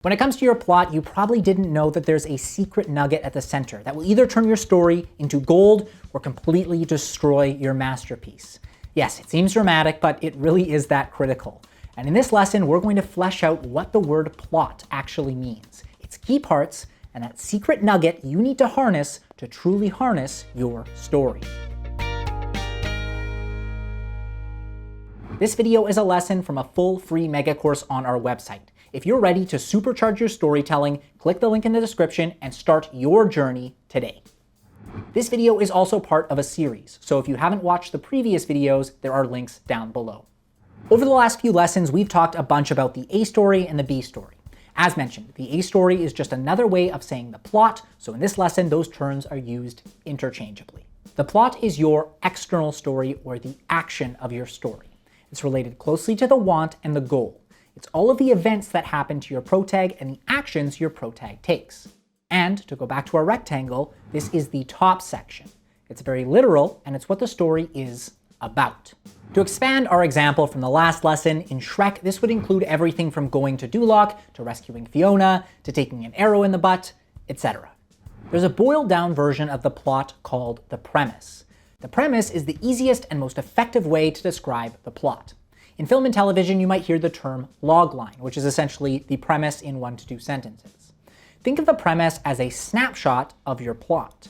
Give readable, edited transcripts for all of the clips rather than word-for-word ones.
When it comes to your plot, you probably didn't know that there's a secret nugget at the center that will either turn your story into gold or completely destroy your masterpiece. Yes, it seems dramatic, but it really is that critical. And in this lesson, we're going to flesh out what the word plot actually means, its key parts, and that secret nugget you need to harness to truly harness your story. This video is a lesson from a full free mega course on our website. If you're ready to supercharge your storytelling, click the link in the description and start your journey today. This video is also part of a series, so if you haven't watched the previous videos, there are links down below. Over the last few lessons, we've talked a bunch about the A story and the B story. As mentioned, the A story is just another way of saying the plot, so in this lesson, those terms are used interchangeably. The plot is your external story or the action of your story. It's related closely to the want and the goal. It's all of the events that happen to your protag and the actions your protag takes. And to go back to our rectangle, this is the top section. It's very literal, and it's what the story is about. To expand our example from the last lesson, in Shrek, this would include everything from going to Duloc, to rescuing Fiona, to taking an arrow in the butt, etc. There's a boiled down version of the plot called the premise. The premise is the easiest and most effective way to describe the plot. In film and television, you might hear the term logline, which is essentially the premise in 1 to 2 sentences. Think of the premise as a snapshot of your plot.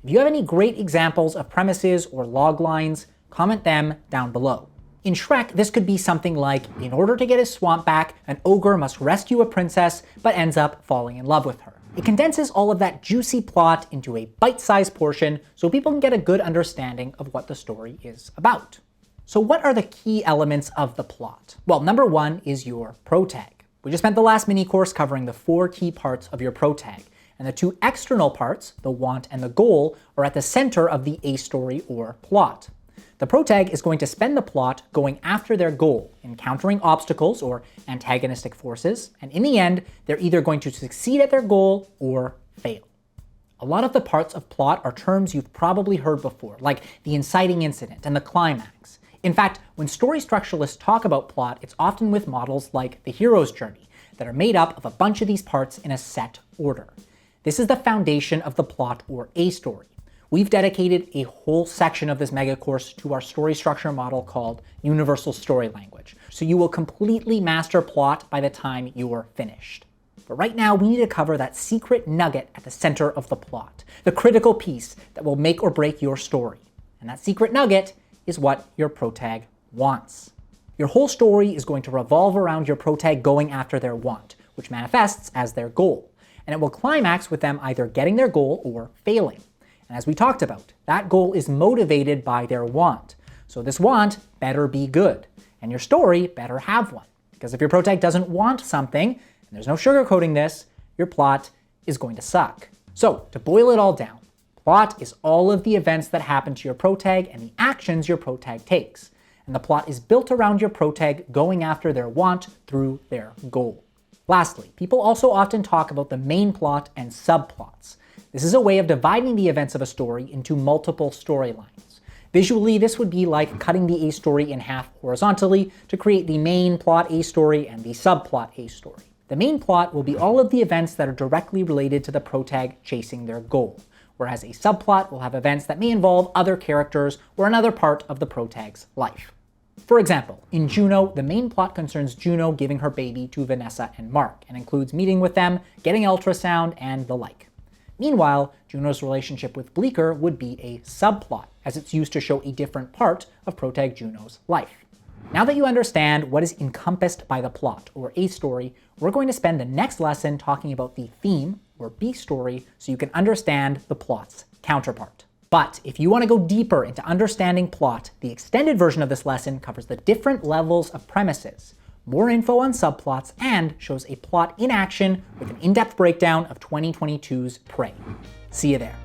If you have any great examples of premises or loglines, comment them down below. In Shrek, this could be something like, in order to get his swamp back, an ogre must rescue a princess, but ends up falling in love with her. It condenses all of that juicy plot into a bite-sized portion so people can get a good understanding of what the story is about. So what are the key elements of the plot? Well, number one is your protag. We just spent the last mini course covering the 4 key parts of your protag, and the 2 external parts, the want and the goal, are at the center of the A story or plot. The protag is going to spend the plot going after their goal, encountering obstacles or antagonistic forces, and in the end, they're either going to succeed at their goal or fail. A lot of the parts of plot are terms you've probably heard before, like the inciting incident and the climax. In fact, when story structuralists talk about plot, it's often with models like the hero's journey that are made up of a bunch of these parts in a set order. This is the foundation of the plot or A story. We've dedicated a whole section of this mega course to our story structure model called Universal Story Language, so you will completely master plot by the time you're finished. But right now, we need to cover that secret nugget at the center of the plot, the critical piece that will make or break your story. And that secret nugget is what your protag wants. Your whole story is going to revolve around your protag going after their want, which manifests as their goal. And it will climax with them either getting their goal or failing. And as we talked about, that goal is motivated by their want. So this want better be good, and your story better have one. Because if your protag doesn't want something, and there's no sugarcoating this, your plot is going to suck. So to boil it all down, plot is all of the events that happen to your protag and the actions your protag takes. And the plot is built around your protag going after their want through their goal. Lastly, people also often talk about the main plot and subplots. This is a way of dividing the events of a story into multiple storylines. Visually, this would be like cutting the A story in half horizontally to create the main plot A story and the subplot A story. The main plot will be all of the events that are directly related to the protag chasing their goal, whereas a subplot will have events that may involve other characters or another part of the protag's life. For example, in Juno, the main plot concerns Juno giving her baby to Vanessa and Mark, and includes meeting with them, getting ultrasound, and the like. Meanwhile, Juno's relationship with Bleecker would be a subplot, as it's used to show a different part of protag Juno's life. Now that you understand what is encompassed by the plot, or A story, we're going to spend the next lesson talking about the theme, or B story, so you can understand the plot's counterpart. But if you want to go deeper into understanding plot, the extended version of this lesson covers the different levels of premises, more info on subplots, and shows a plot in action with an in-depth breakdown of 2022's Prey. See you there.